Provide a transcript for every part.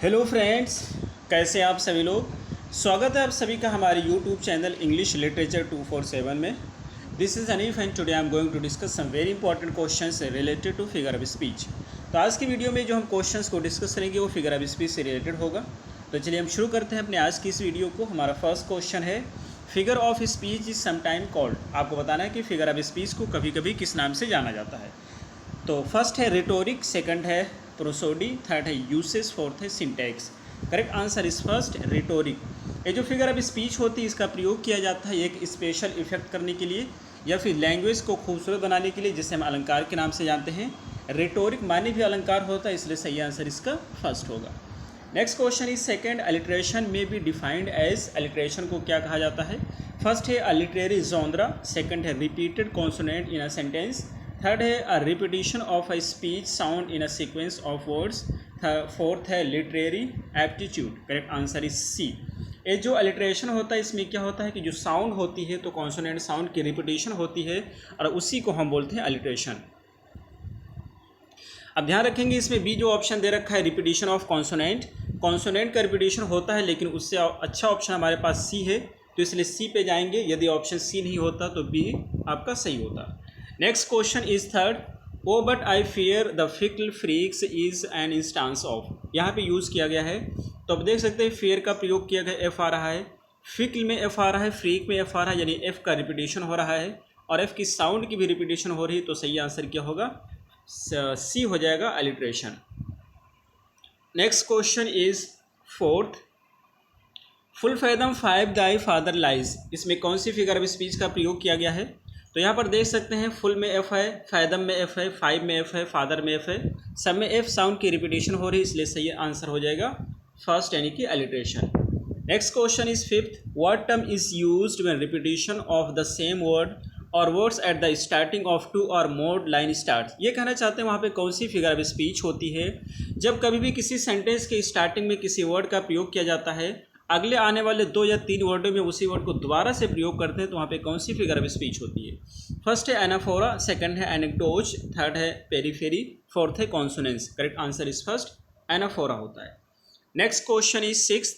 Hello friends, कैसे हैं आप सभी लोग। स्वागत है आप सभी का हमारे यूट्यूब चैनल इंग्लिश लिटरेचर 247 में। This is Anif and today I am going to discuss some very important questions related to figure of speech. तो आज की वीडियो में जो हम क्वेश्चंस को डिस्कस करेंगे वो फिगर ऑफ स्पीच से रिलेटेड होगा। तो चलिए हम शुरू करते हैं अपने आज की इस वीडियो को। हमारा फर्स्ट क्वेश्चन है, figure of speech is sometime called. आपको बताना है कि फिगर ऑफ स्पीच को कभी कभी किस नाम से जाना जाता है। तो फर्स्ट है रिटोरिक, सेकंड है प्रोसोडी, थर्ड है यूसेज, फोर्थ है syntax. Correct answer is first rhetoric. ये जो फिगर ऑफ स्पीच होती है इसका प्रयोग किया जाता है एक स्पेशल इफेक्ट करने के लिए या फिर लैंग्वेज को खूबसूरत बनाने के लिए, जिसे हम अलंकार के नाम से जानते हैं। रिटोरिक माने भी अलंकार होता है, इसलिए सही आंसर इसका फर्स्ट होगा। Next question is second, alliteration में बी डिफाइंड एज। अलिट्रेशन को क्या कहा जाता है। फर्स्ट है अलिटरेरी जोनरा, सेकंड है repeated consonant in a sentence, third है a repetition of a speech sound in a sequence of words, fourth है literary aptitude. Correct answer is C. ये जो अलिट्रेशन होता है इसमें क्या होता है कि जो साउंड होती है तो कॉन्सोनेंट साउंड की रिपीटिशन होती है और उसी को हम बोलते हैं अलिट्रेशन। अब ध्यान रखेंगे इसमें बी जो ऑप्शन दे रखा है रिपीटिशन ऑफ कॉन्सोनेंट, कॉन्सोनेंट का रिपीटिशन होता है, लेकिन उससे अच्छा ऑप्शन हमारे पास सी है, तो इसलिए सी पे जाएंगे। यदि ऑप्शन सी नहीं होता तो बी आपका सही होता। Next question is third, O but I fear the fickle freaks is an instance of. यहाँ पे यूज़ किया गया है, तो अब देख सकते हैं फेयर का प्रयोग किया गया, एफ आ रहा है, फिकल में एफ आ रहा है, फ्रीक में एफ आ रहा है, यानी एफ का रिपीटिशन हो रहा है और एफ की साउंड की भी रिपीटिशन हो रही है, तो सही आंसर क्या होगा, सी हो जाएगा alliteration. Next question is fourth, full fathom five Dai father lies. इसमें कौन सी फिगर ऑफ स्पीच का प्रयोग किया गया है। तो यहाँ पर देख सकते हैं फुल में एफ है, फैदम में एफ है, फाइव में एफ है, फादर में एफ है, सब में एफ साउंड की रिपीटिशन हो रही है, इसलिए सही आंसर हो जाएगा फर्स्ट यानी कि alliteration. Next question is fifth, what term is used when repetition of the same word or words at the starting of two or more line start. ये कहना चाहते हैं वहाँ पे कौन सी फिगर ऑफ स्पीच होती है जब कभी भी किसी सेंटेंस के स्टार्टिंग में किसी वर्ड का प्रयोग किया जाता है, अगले आने वाले 2 या 3 वर्डों में उसी वर्ड को दोबारा से प्रयोग करते हैं, तो वहाँ पे कौन सी फिगर ऑफ स्पीच होती है। फर्स्ट है एनाफोरा, सेकंड है एनेक्डोज, थर्ड है पेरीफेरी, फोर्थ है consonance. Correct answer is first anaphora होता है। Next question is sixth,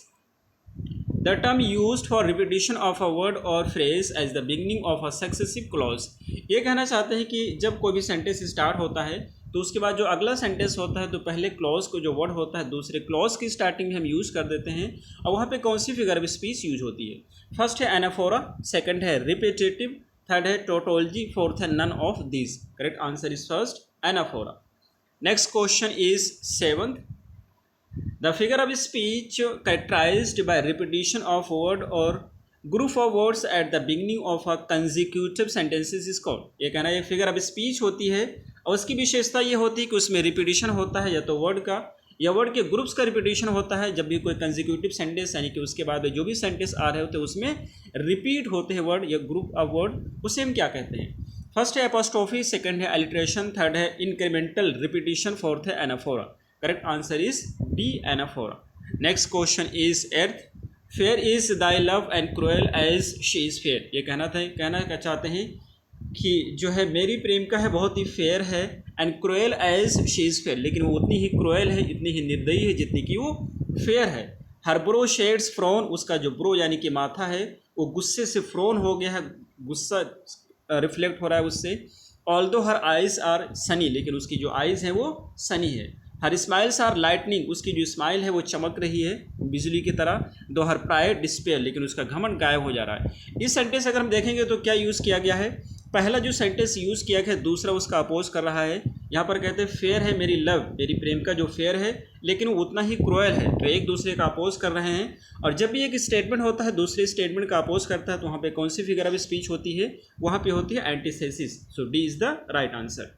the term used for repetition of a word or phrase as the beginning of a successive clause. ये कहना चाहते हैं कि जब कोई भी सेंटेंस स्टार्ट होता है तो उसके बाद जो अगला सेंटेंस होता है तो पहले क्लॉज को जो वर्ड होता है दूसरे क्लॉज की स्टार्टिंग में हम यूज़ कर देते हैं, और वहाँ पे कौन सी फिगर ऑफ स्पीच यूज होती है। फर्स्ट है एनाफोरा, सेकंड है रिपीटेटिव, थर्ड है टोटोलॉजी, फोर्थ है none of this. Correct answer is first anaphora. Next question is seventh, the figure of speech characterized by repetition of word or group of words at the beginning of a consecutive sentences is called. ये कहना है figure of speech होती है और उसकी विशेषता ये होती है कि उसमें रिपीटिशन होता है, या तो वर्ड का या वर्ड के ग्रुप्स का रिपीटिशन होता है। जब भी कोई कंजिक्यूटिव सेंटेंस यानी कि उसके बाद जो भी सेंटेंस आ रहे होते हैं उसमें रिपीट होते हैं वर्ड या ग्रुप ऑफ वर्ड, उसे हम क्या कहते हैं। फर्स्ट है एपोस्ट्रोफी, सेकंड है अलिट्रेशन, थर्ड है इंक्रीमेंटल रिपीटिशन, फोर्थ है anaphora. Correct answer is D anaphora. Next question is eighth, fair is thy love and cruel as she is fair. ये कहना चाहते हैं कि जो है मेरी प्रेमिका है बहुत ही फेयर है, and cruel as she is fair, लेकिन वो उतनी ही क्रूएल है, इतनी ही निर्दयी है जितनी कि वो फेयर है। हर ब्रो शेड्स फ्रोन, उसका जो ब्रो यानी कि माथा है वो गुस्से से फ्रोन हो गया है, गुस्सा रिफ्लेक्ट हो रहा है उससे। Although her eyes are sunny, लेकिन उसकी जो आइज़ हैं वो सनी है। हर स्माइल्स आर लाइटनिंग, उसकी जो स्माइल है वो चमक रही है बिजली की तरह। दो हर प्राइड डिस्पेयर, लेकिन उसका घमंड गायब हो जा रहा है। इस सेंटेंस अगर हम देखेंगे तो क्या यूज़ किया गया है, पहला जो सेंटेंस यूज़ किया गया है दूसरा उसका अपोज कर रहा है। यहाँ पर कहते हैं फेयर है मेरी लव, मेरी प्रेमिका जो फेयर है लेकिन वो उतना ही क्रूएल है, तो एक दूसरे का अपोज कर रहे हैं। और जब भी एक स्टेटमेंट होता है दूसरे स्टेटमेंट का अपोज करता है तो वहाँ पे कौन सी फिगर ऑफ स्पीच होती है, वहाँ पे होती है antithesis. So D is the right answer.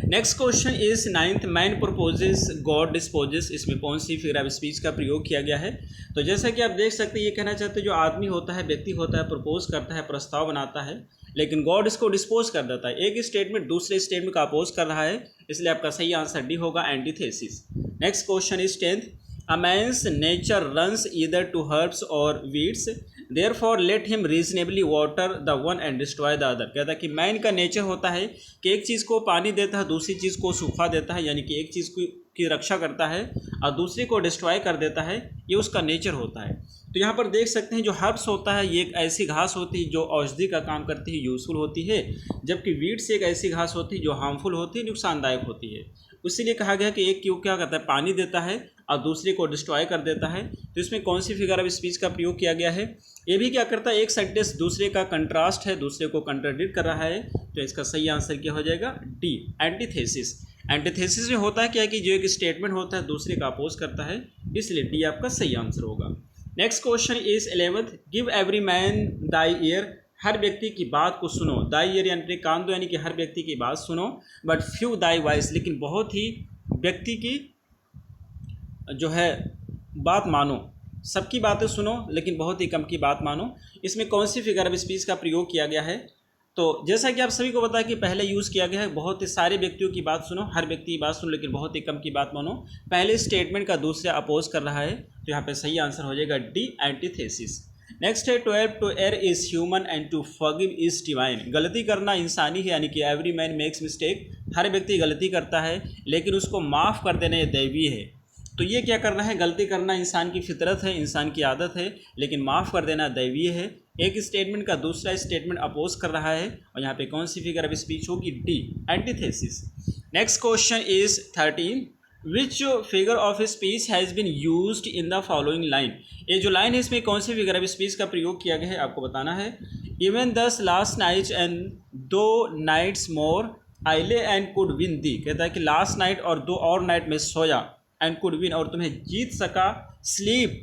Next question is ninth, man proposes God disposes. इसमें कौन सी फिगर ऑफ स्पीच का प्रयोग किया गया है। तो जैसा कि आप देख सकते हैं ये कहना चाहते हैं जो आदमी होता है, व्यक्ति होता है, प्रपोज करता है, प्रस्ताव बनाता है, लेकिन गॉड इसको डिस्पोज कर देता है। एक स्टेटमेंट दूसरे स्टेटमेंट का अपोज कर रहा है, इसलिए आपका सही आंसर डी होगा antithesis. Next question is tenth, a man's nature runs either to herbs or weeds, therefore let him reasonably water the one and destroy the other. कहता है कि मैन का नेचर होता है कि एक चीज़ को पानी देता है, दूसरी चीज़ को सूखा देता है, यानी कि एक चीज़ को की रक्षा करता है और दूसरे को डिस्ट्रॉय कर देता है, ये उसका नेचर होता है। तो यहाँ पर देख सकते हैं जो हर्ब्स होता है ये एक ऐसी घास होती है जो औषधि का काम करती है, यूज़फुल होती है, जबकि वीड्स एक ऐसी घास होती है जो हार्मफुल होती है, नुकसानदायक होती है। इसीलिए कहा गया कि एक क्यों क्या करता है, पानी देता है और दूसरे को डिस्ट्रॉय कर देता है। तो इसमें कौन सी फिगर ऑफ स्पीच का प्रयोग किया गया है? ये भी क्या करता है, एक सेंटेंस दूसरे का कंट्रास्ट है, दूसरे को कंट्राडिक्ट कर रहा है, तो इसका सही आंसर क्या हो जाएगा? D, antithesis. एंटीथेसिस में होता है क्या कि जो एक स्टेटमेंट होता है दूसरे का अपोज करता है, इसलिए डी आपका सही आंसर होगा। Next question is 11th, give every man thy ear, हर व्यक्ति की बात को सुनो। दाई ईयर यानी कान दो, यानी कि हर व्यक्ति की बात सुनो, बट फ्यू दाई वॉइस, लेकिन बहुत ही व्यक्ति की जो है बात मानो। सबकी बातें सुनो लेकिन बहुत ही कम की बात मानो। इसमें कौन सी फिगर ऑफ स्पीच का प्रयोग किया गया है? तो जैसा कि आप सभी को पता है कि पहले यूज़ किया गया है बहुत ही सारे व्यक्तियों की बात सुनो, हर व्यक्ति की बात सुनो लेकिन बहुत ही कम की बात मानो। पहले स्टेटमेंट का दूसरा अपोज कर रहा है, तो यहाँ पे सही आंसर हो जाएगा डी, एंटीथेसिस। नेक्स्ट है 12, to err is human and to forgive is divine. गलती करना इंसानी है, यानी कि एवरी मैन मेक्स मिस्टेक, हर व्यक्ति गलती करता है लेकिन उसको माफ़ कर देना ये दैवीय है। तो ये क्या करना है, गलती करना इंसान की फितरत है, इंसान की आदत है, लेकिन माफ़ कर देना दैवीय है। एक स्टेटमेंट का दूसरा स्टेटमेंट अपोज कर रहा है, और यहाँ पे कौन सी फिगर ऑफ स्पीच होगी? D, antithesis. Next question is 13, which figure of speech has been used in the following line. ये जो लाइन है इसमें कौन सी फिगर ऑफ स्पीच का प्रयोग किया गया है आपको बताना है। इवन दस लास्ट नाइट एंड दो नाइट्स मोर आई ले एंड कुड विन दी। कहता है कि लास्ट नाइट और दो और नाइट में सोया, एंड कुड विन और तुम्हें जीत सका, स्लीप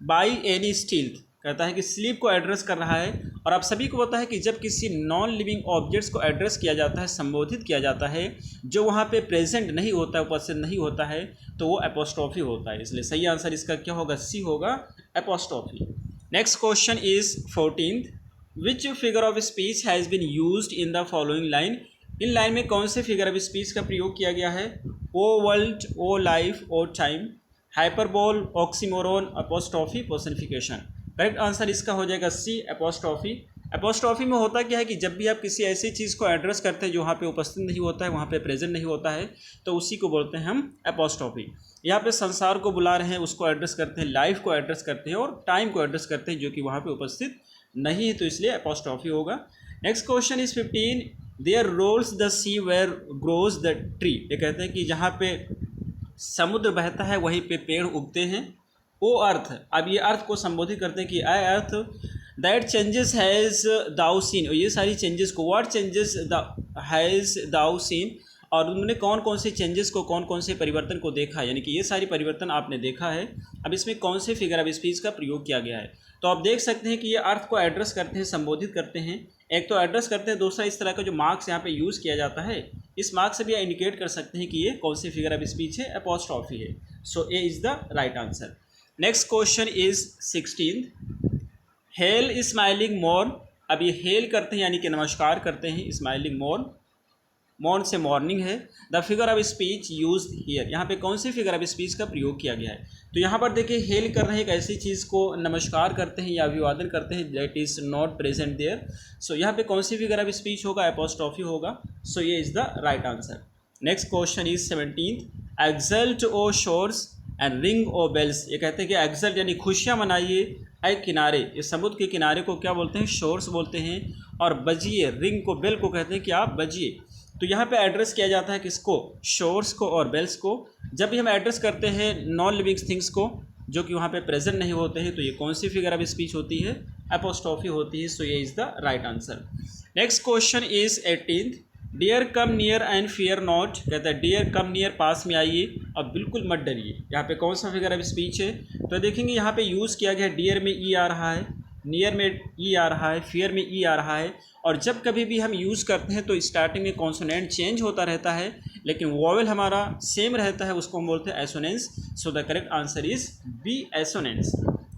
बाई एनी स्टील्थ। कहता है कि स्लीप को एड्रेस कर रहा है। और आप सभी को पता है कि जब किसी नॉन लिविंग ऑब्जेक्ट्स को एड्रेस किया जाता है, संबोधित किया जाता है, जो वहाँ पे प्रेजेंट नहीं होता है, उपस्थित नहीं होता है, तो वो एपोस्ट्रोफी होता है। इसलिए सही आंसर इसका क्या होगा? सी होगा, apostrophe. Next question is 14th, which figure of speech has been used in the following line. इन लाइन में कौन से फिगर ऑफ स्पीच का प्रयोग किया गया है? O world, O life, O time, hyperbole, oxymoron, apostrophe, personification. Correct answer इसका हो जाएगा सी, एपोस्ट्रोफी। एपोस्ट्रोफी में होता क्या है कि जब भी आप किसी ऐसी चीज़ को एड्रेस करते हैं जो वहाँ पे उपस्थित नहीं होता है, वहाँ पे प्रेजेंट नहीं होता है, तो उसी को बोलते हैं हम एपोस्ट्रोफी। यहाँ पे संसार को बुला रहे हैं, उसको एड्रेस करते हैं, लाइफ को एड्रेस करते हैं और टाइम को एड्रेस करते हैं जो कि वहाँ पे उपस्थित नहीं है, तो इसलिए एपोस्ट्रोफी होगा। Next question is 15, there rolls the sea where grows the tree. ये कहते हैं कि जहाँ पे समुद्र बहता है वहीं पे पेड़ उगते हैं। ओ अर्थ, अब ये अर्थ को संबोधित करते हैं कि I earth that changes has thou seen. और ये सारी चेंजेस को, what changes has thou seen, और उन्होंने कौन कौन से चेंजेस को, कौन कौन से परिवर्तन को देखा, यानी कि ये सारी परिवर्तन आपने देखा है। अब इसमें कौन से फिगर ऑफ स्पीच का प्रयोग किया गया है? तो आप देख सकते हैं कि ये अर्थ को एड्रेस करते हैं, संबोधित करते हैं। एक तो एड्रेस करते हैं, दूसरा इस तरह का जो मार्क्स यहाँ पे यूज़ किया जाता है, इस मार्क्स से भी इंडिकेट कर सकते हैं कि ये कौन सी फिगर ऑफ स्पीच है, एपोस्ट्रोफी है। So A is the right answer. Next question is 16th, hail smiling morn. अब ये हेल करते हैं यानी कि नमस्कार करते हैं, स्माइलिंग मॉर्न, मॉर्न से मॉर्निंग है। The figure of speech use here, यहाँ पे कौन सी फिगर ऑफ स्पीच का प्रयोग किया गया है? तो यहाँ पर देखिए हेल कर रहे हैं, एक ऐसी चीज़ को नमस्कार करते हैं या अभिवादन करते हैं that is not present there. So यहाँ पे कौन सी फिगर ऑफ स्पीच होगा? एपोस्ट्रोफी होगा। सो ये is the right answer. Next question is 17th, exult O shores and ring O bells. ये कहते हैं कि एक्सल्ट यानी खुशियाँ मनाइए ए किनारे, ये समुद्र के किनारे को क्या बोलते हैं? शोर्स बोलते हैं। और बजिए, रिंग को, बेल को कहते हैं कि आप बजिए। तो यहाँ पे एड्रेस किया जाता है किसको? शोर्स को और बेल्स को। जब भी हम एड्रेस करते हैं नॉन लिविंग थिंग्स को जो कि वहाँ पे प्रेजेंट नहीं होते हैं, तो ये कौन सी फिगर ऑफ स्पीच होती है? एपोस्ट्रोफी होती है। सो ये is the right answer. Next question is 18th, dear come near and fear not. कहता है डियर कम नियर, पास में आइए और बिल्कुल मत डरिए। यहाँ पे कौन सा फिगर ऑफ स्पीच है? तो देखेंगे यहाँ पे यूज़ किया गया है, डियर में ई आ रहा है, नियर में ई आ रहा है, फियर में ई आ रहा है। और जब कभी भी हम यूज़ करते हैं तो स्टार्टिंग में कॉन्सोनेंट चेंज होता रहता है लेकिन वॉवेल हमारा सेम रहता है, उसको हम बोलते हैं assonance. So the correct answer is B, assonance.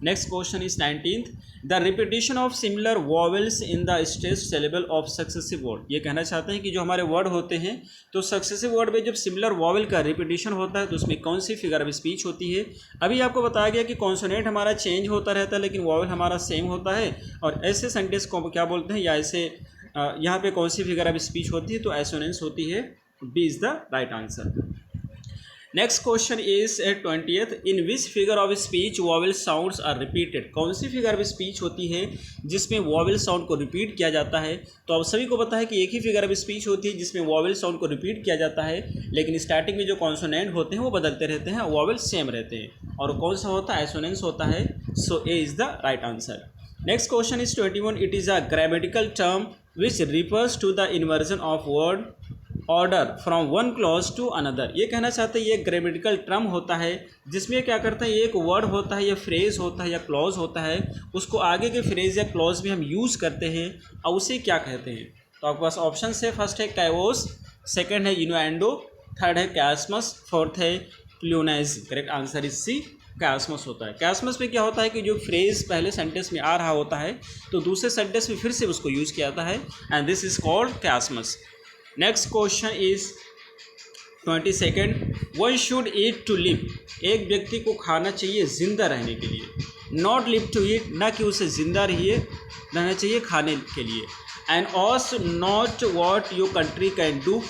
Next question is 19th, the repetition of similar vowels in the stressed syllable of successive word. ये कहना चाहते हैं कि जो हमारे वर्ड होते हैं तो सक्सेसिव वर्ड में जब सिमिलर वॉवेल का रिपीटिशन होता है तो उसमें कौन सी फिगर ऑफ स्पीच होती है? अभी आपको बताया गया कि कॉन्सोनेंट हमारा चेंज होता रहता है लेकिन वॉवेल हमारा सेम होता है। और ऐसे सेंटेंस को क्या बोलते हैं, या ऐसे यहाँ पे कौन सी फिगर ऑफ स्पीच होती है? तो एसोनेंस होती है। B is the right answer. Next question is 20th, in which figure of speech vowel sounds are repeated. कौन सी फिगर ऑफ स्पीच होती है जिसमें वॉवेल साउंड को रिपीट किया जाता है। तो आप सभी को पता है कि एक ही फिगर ऑफ स्पीच होती है जिसमें वॉवेल साउंड को रिपीट किया जाता है, लेकिन स्टार्टिंग में जो कॉन्सोनेंट होते हैं वो बदलते रहते हैं, वॉवेल सेम रहते हैं। और कौन सा होता है, एसोनेंस होता है। So A is the right answer. Next question is 21, it is a grammatical term which refers to the inversion of word order from one clause to another. ये कहना चाहते हैं ये ग्रामेटिकल टर्म होता है जिसमें क्या करते हैं, एक वर्ड होता है या फ्रेज होता है या क्लॉज होता है, उसको आगे के फ्रेज या क्लॉज में हम यूज़ करते हैं और उसे क्या कहते हैं। तो आपके पास ऑप्शन है, फर्स्ट है कैवोस, सेकंड है इनुएंडो, थर्ड है कैस्मस, फोर्थ है प्लूनाइज। करेक्ट आंसर इज सी, कैस्मस होता है। कैस्मस में क्या होता है कि जो फ्रेज पहले सेंटेंस में आ रहा होता है तो दूसरे सेंटेंस में फिर से उसको यूज़ किया जाता है, and this is called chiasmus. Next question is 22nd, one should eat to live. एक व्यक्ति को खाना चाहिए जिंदा रहने के लिए, नॉट लिव टू ईट, ना कि उसे जिंदा रहना चाहिए खाने के लिए। And ask not what your country can do,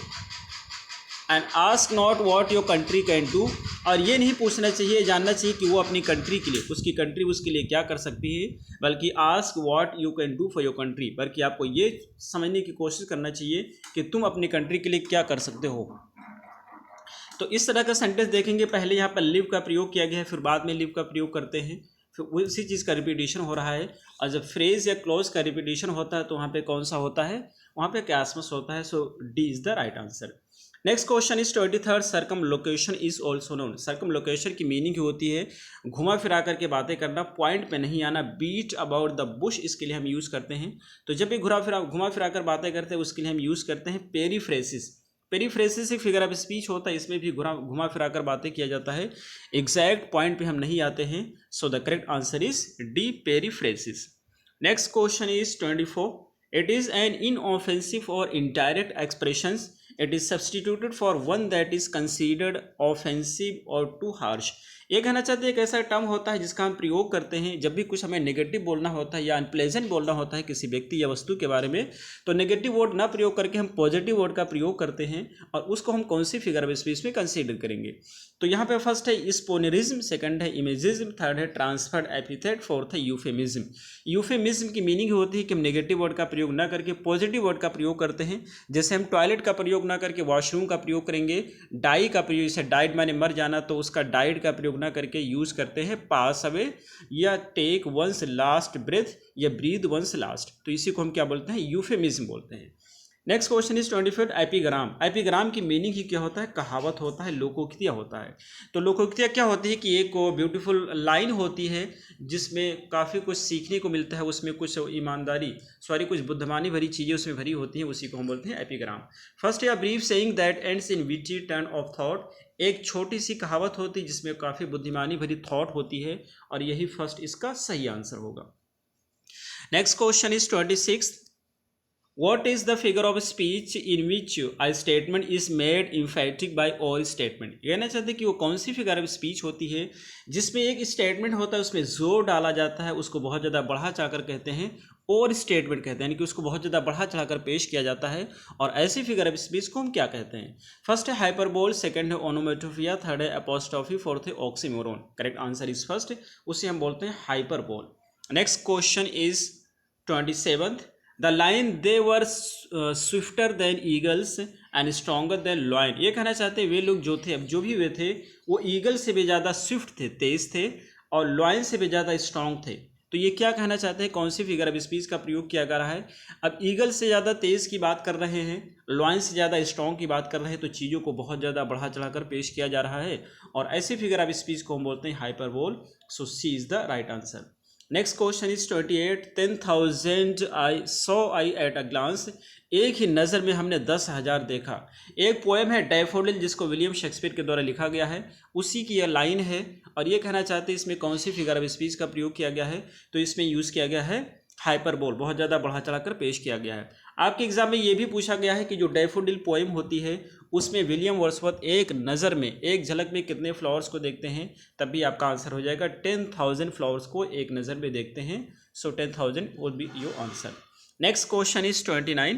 and ask not what your country can do, और ये नहीं पूछना चाहिए, जानना चाहिए कि वो अपनी कंट्री के लिए, उसकी कंट्री उसके लिए क्या कर सकती है, बल्कि ask what you can do for your country, बल्कि आपको ये समझने की कोशिश करना चाहिए कि तुम अपनी कंट्री के लिए क्या कर सकते हो। तो इस तरह का सेंटेंस देखेंगे, पहले यहाँ पर लिव का प्रयोग किया गया है, फिर बाद में लिव का प्रयोग करते हैं, फिर उसी चीज़ का रिपीटेशन हो रहा है। और जब फ्रेज या क्लोज का रिपीटेशन होता है तो वहाँ पे कौन सा होता है, वहाँ पे कैस्मस होता है। So D is the right answer. Next question is 23rd, circumlocution is also known. Circumlocution की मीनिंग होती है घुमा फिरा करके बातें करना, पॉइंट पे नहीं आना, बीट अबाउट द बुश, इसके लिए हम यूज़ करते हैं। तो जब भी घुमा फिरा कर बातें करते हैं उसके लिए हम यूज़ करते हैं पेरीफ्रेसिस। पेरीफ्रेसिस एक फिगर ऑफ स्पीच होता है, इसमें भी घुमा फिरा कर बातें किया जाता है, एग्जैक्ट पॉइंट पे हम नहीं आते हैं। So the correct answer is D, periphrasis. Next question is 24, it is an inoffensive or indirect expressions, it is substituted for one that is considered offensive or too harsh. ये कहना चाहते हैं एक ऐसा टर्म होता है जिसका हम प्रयोग करते हैं जब भी कुछ हमें नेगेटिव बोलना होता है या अनप्लेजेंट बोलना होता है किसी व्यक्ति या वस्तु के बारे में, तो नेगेटिव वर्ड ना प्रयोग करके हम पॉजिटिव वर्ड का प्रयोग करते हैं, और उसको हम कौन सी फिगर ऑफ स्पीच में कंसीडर करेंगे। तो यहाँ पे फर्स्ट है स्पोनेरिज्म, सेकंड है इमेजिज्म, थर्ड है ट्रांसफर्ड एपिथेट, फोर्थ है यूफेमिज्म। यूफेमिज्म की मीनिंग होती है कि हम नेगेटिव वर्ड का प्रयोग ना करके पॉजिटिव वर्ड का प्रयोग करते हैं। जैसे हम टॉयलेट का प्रयोग ना करके वॉशरूम का प्रयोग करेंगे, डाई का प्रयोग, जैसे डाइड माने मर जाना, तो उसका डाइड का प्रयोग ना करके यूज करते हैं पास अवे या टेक वंस लास्ट ब्रेथ या ब्रीद वंस लास्ट। तो इसी को हम क्या बोलते हैं, यूफेमिज्म बोलते हैं। Next question is 25, epigram. Epigram की मीनिंग ही क्या होता है, कहावत होता है, लोकोक्तियाँ होता है। तो लोकोक्तियाँ क्या होती है कि एक ब्यूटीफुल लाइन होती है जिसमें काफ़ी कुछ सीखने को मिलता है, उसमें कुछ ईमानदारी कुछ बुद्धिमानी भरी चीज़ें उसमें भरी होती हैं, उसी को हम बोलते हैं एपिग्राम। फर्स्ट है brief saying that ends in witty turn off thought. एक छोटी सी कहावत होती है जिसमें काफ़ी बुद्धिमानी भरी थॉट होती है, और यही फर्स्ट इसका सही आंसर होगा। Next question is 26, What is the figure of speech in which a statement is made emphatic by all statement? कहना चाहते हैं कि वो कौन सी फिगर ऑफ स्पीच होती है जिसमें एक स्टेटमेंट होता है उसमें जोर डाला जाता है, उसको बहुत ज़्यादा बढ़ा चढ़ाकर कहते हैं, और स्टेटमेंट कहते हैं, यानी कि उसको बहुत ज़्यादा बढ़ा चढ़ाकर पेश किया जाता है। और ऐसी फिगर ऑफ स्पीच को हम क्या कहते हैं। फर्स्ट है हाइपरबोल, सेकंड है ओनोमेटोफिया, थर्ड है एपोस्ट्रोफी, फोर्थ है oxymoron. Correct answer is first, उसे हम बोलते हैं hyperbole. Next question is 27th, the line they were swifter than eagles and stronger than lion. ये कहना चाहते हैं वे लोग जो थे, अब जो भी वे थे, वो ईगल से भी ज़्यादा स्विफ्ट थे, तेज थे, और लॉयन से भी ज़्यादा स्ट्रॉन्ग थे। तो ये क्या कहना चाहते हैं, कौन सी फिगर ऑफ स्पीच का प्रयोग किया जा रहा है। अब ईगल से ज़्यादा तेज़ की बात कर रहे हैं, लॉयन से ज़्यादा स्ट्रॉन्ग की बात कर रहे हैं, तो चीज़ों को बहुत ज़्यादा बढ़ा चढ़ाकर पेश किया जा रहा है, और ऐसी फिगर ऑफ स्पीच को हम बोलते हैं hyperbole. So C is the right answer. Next question is 28, 10,000 I at a glance. एक ही नज़र में हमने 10,000 देखा। एक पोएम है डैफोडिल जिसको विलियम शेक्सपियर के द्वारा लिखा गया है, उसी की यह लाइन है, और ये कहना चाहते हैं इसमें कौन सी फिगर ऑफ स्पीच का प्रयोग किया गया है। तो इसमें यूज़ किया गया है हाइपरबोल, बहुत ज़्यादा बढ़ा चढ़ाकर पेश किया गया है। आपके एग्जाम में ये भी पूछा गया है कि जो डैफोडिल पोएम होती है उसमें विलियम वर्ड्सवर्थ एक नज़र में, एक झलक में कितने फ्लावर्स को देखते हैं, तब भी आपका आंसर हो जाएगा 10,000 फ्लावर्स को एक नज़र में देखते हैं। सो 10,000 would be your answer. Next question is 29,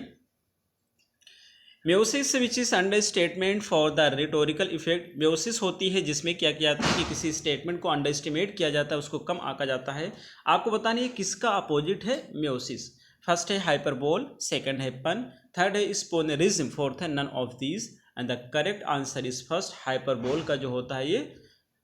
meiosis which is under statement for the rhetorical effect. Meiosis होती है जिसमें क्या किया जाता है कि किसी स्टेटमेंट को अंडर एस्टिमेट किया जाता है, उसको कम आंका जाता है। आपको बताना है किसका अपोजिट है म्योसिस। फर्स्ट है हाइपरबोल, सेकंड है पन, थर्ड है स्पोनेरिज्म, फोर्थ है none of these and the correct answer is first. Hyperbole का जो होता है ये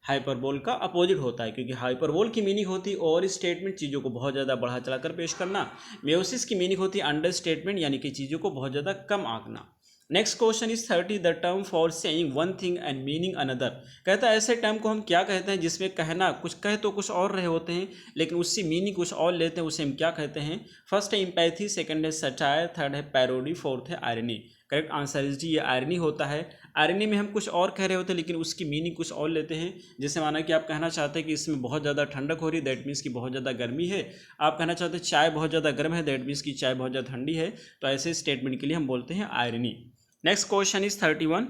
हाइपरबोल का अपोजिट होता है, क्योंकि हाइपरबोल की मीनिंग होती है और स्टेटमेंट चीज़ों को बहुत ज़्यादा बढ़ा चढ़ाकर पेश करना। म्योसिस की मीनिंग होती है अंडर स्टेटमेंट यानी कि चीज़ों को बहुत ज़्यादा कम आंकना। Next question is 30 the term for saying one thing and meaning another. कहता है ऐसे टर्म को हम क्या कहते हैं जिसमें कहना कुछ कहे तो कुछ और रहे होते हैं लेकिन उससे मीनिंग कुछ और लेते हैं, उसे हम क्या कहते हैं। फर्स्ट है इम्पैथी, सेकंड है सटायर, थर्ड है पैरोडी, फोर्थ है आयरनी। करेक्ट आंसर इज जी, ये आयरनी होता है। आयरनी में हम कुछ और कह रहे होते हैं लेकिन उसकी मीनिंग कुछ और लेते हैं। जैसे माना कि आप कहना चाहते हैं कि इसमें बहुत ज़्यादा ठंडक हो रही है, दैट मीन्स कि बहुत ज़्यादा गर्मी है। आप कहना चाहते हैं चाय बहुत ज़्यादा गर्म है, दैट मीन्स कि चाय बहुत ज़्यादा ठंडी है। तो ऐसे स्टेटमेंट के लिए हम बोलते हैं irony. Next question is 31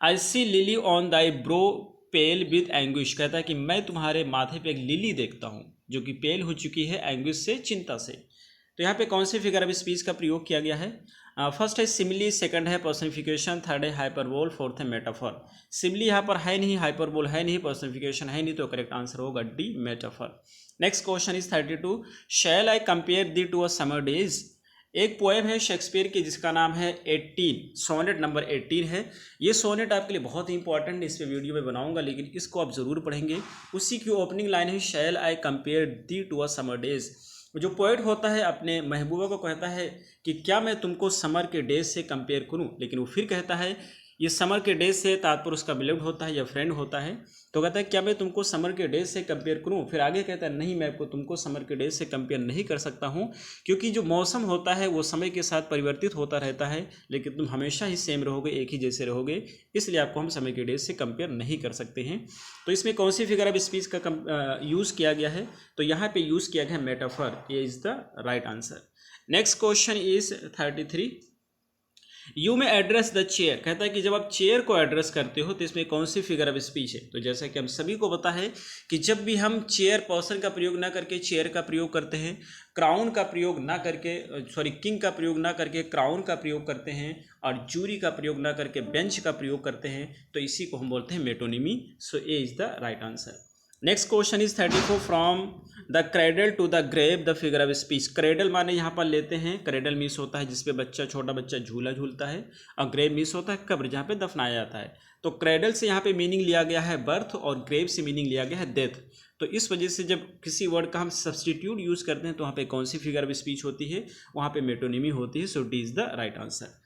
I see lily on thy brow pale with anguish. कहता है कि मैं तुम्हारे माथे पे एक लिली देखता हूँ जो कि पेल हो चुकी है एंग्विश से, चिंता से। तो यहाँ पे कौन से फिगर ऑफ स्पीच का प्रयोग किया गया है। फर्स्ट है सिमिली, सेकंड है पर्सनिफिकेशन, थर्ड है हाइपरबोल, फोर्थ है मेटाफर। सिमिली यहाँ पर है नहीं, हाइपरबोल है नहीं, पर्सनिफिकेशन है नहीं, तो करेक्ट आंसर होगा D metaphor. Next question is 32 shall I compare thee to a summer days. एक पोएम है शेक्सपियर की जिसका नाम है 18, सोनेट नंबर 18 है। ये सोनेट आपके लिए बहुत ही इंपॉर्टेंट है, इस पर वीडियो में बनाऊंगा लेकिन इसको आप ज़रूर पढ़ेंगे। उसी की ओपनिंग लाइन है shall I compare thee to a summer days. जो पोएट होता है अपने महबूबा को कहता है कि क्या मैं तुमको समर के डेज से कंपेयर करूं, लेकिन वो फिर कहता है ये समर के डेज से तात्पर्य उसका बिलीव्ड होता है या फ्रेंड होता है। तो कहता है क्या मैं तुमको समर के डेज से कंपेयर करूं, फिर आगे कहता है नहीं, मैं आपको तुमको समर के डेज से कंपेयर नहीं कर सकता हूं, क्योंकि जो मौसम होता है वो समय के साथ परिवर्तित होता रहता है लेकिन तुम हमेशा ही सेम रहोगे, एक ही जैसे रहोगे, इसलिए आपको हम समय के डेज से कंपेयर नहीं कर सकते हैं। तो इसमें कौन सी फिगर ऑफ स्पीच का यूज़ किया गया है, तो यहाँ पे यूज़ किया गया है मेटाफर, ये is the right answer. Next question is 33 you में एड्रेस द चेयर। कहता है कि जब आप चेयर को एड्रेस करते हो तो इसमें कौन सी फिगर ऑफ स्पीच है। तो जैसा कि हम सभी को पता है कि जब भी हम चेयर पर्सन का प्रयोग ना करके चेयर का प्रयोग करते हैं, क्राउन का प्रयोग ना करके किंग का प्रयोग ना करके क्राउन का प्रयोग करते हैं, और जूरी का प्रयोग ना करके बेंच का प्रयोग करते हैं, तो इसी को हम बोलते हैं metonymy. So A is the right answer. Next question is 34 from the cradle to the grave the figure of speech. Cradle माने यहाँ पर लेते हैं, क्रेडल मीन्स होता है जिसपे बच्चा छोटा बच्चा झूला झूलता है, और ग्रेव मीन्स होता है कब्र जहाँ पे दफनाया जाता है। तो क्रेडल से यहाँ पे मीनिंग लिया गया है बर्थ और ग्रेव से मीनिंग लिया गया है डेथ। तो इस वजह से जब किसी वर्ड का हम सब्सटीट्यूट यूज़ करते हैं तो वहाँ पे कौन सी फिगर ऑफ स्पीच होती है, वहाँ पे मेटोनिमी होती है। So D is the right answer.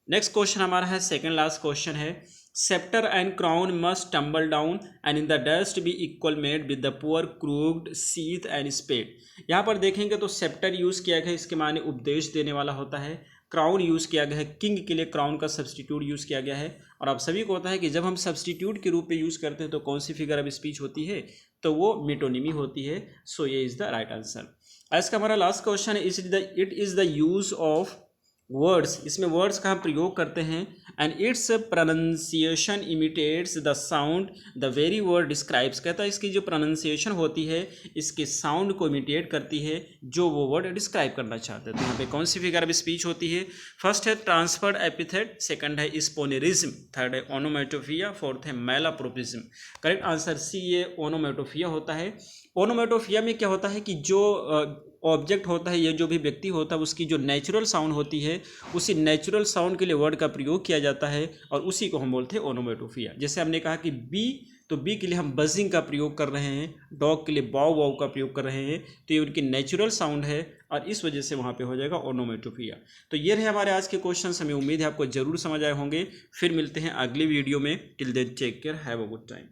Next question हमारा है सेकंड लास्ट क्वेश्चन है sceptre and crown must tumble down and in the dust be equal made with the poor crooked scythe and spade. यहाँ पर देखेंगे तो sceptre use किया गया है, इसके माने उपदेश देने वाला होता है। क्राउन यूज़ किया गया है, किंग के लिए क्राउन का सब्सटीट्यूट यूज़ किया गया है। और आप सभी को होता है कि जब हम सब्सटीट्यूट के रूप में यूज़ करते हैं तो कौन सी फिगर ऑफ स्पीच होती है, तो वो मेटोनिमी होती है। सो ये इज़ द राइट आंसर। आज का हमारा लास्ट क्वेश्चन है it is the use of words. इसमें वर्ड्स का हम प्रयोग करते हैं and it's pronunciation imitates the sound the very word describes. कहता है इसकी जो प्रोनाउंसिएशन होती है इसके साउंड को इमिटेट करती है जो वो वर्ड डिस्क्राइब करना चाहते हैं। तो यहाँ पे कौन सी फिगर ऑफ स्पीच होती है। फर्स्ट है ट्रांसफर्ड एपिथेट, सेकंड है स्पोनेरिज्म, थर्ड है ओनोमेटोफिया, फोर्थ है मेलाप्रोपिज्म। करेक्ट आंसर सी, ये ओनोमेटोफिया होता है। ओनोमेटोफिया में क्या होता है कि जो ऑब्जेक्ट होता है, ये जो भी व्यक्ति होता है, उसकी जो नेचुरल साउंड होती है उसी नेचुरल साउंड के लिए वर्ड का प्रयोग किया जाता है और उसी को हम बोलते हैं ओनोमेटोफिया। जैसे हमने कहा कि बी, तो बी के लिए हम बजिंग का प्रयोग कर रहे हैं, डॉग के लिए बॉव वाव का प्रयोग कर रहे हैं, तो ये उनकी नेचुरल साउंड है और इस वजह से वहाँ पे हो जाएगा ओनोमेटोफिया। तो ये रहे हमारे आज के क्वेश्चन, हमें उम्मीद है आपको जरूर समझ आए होंगे। फिर मिलते हैं अगली वीडियो में। Till then take care, have a good time.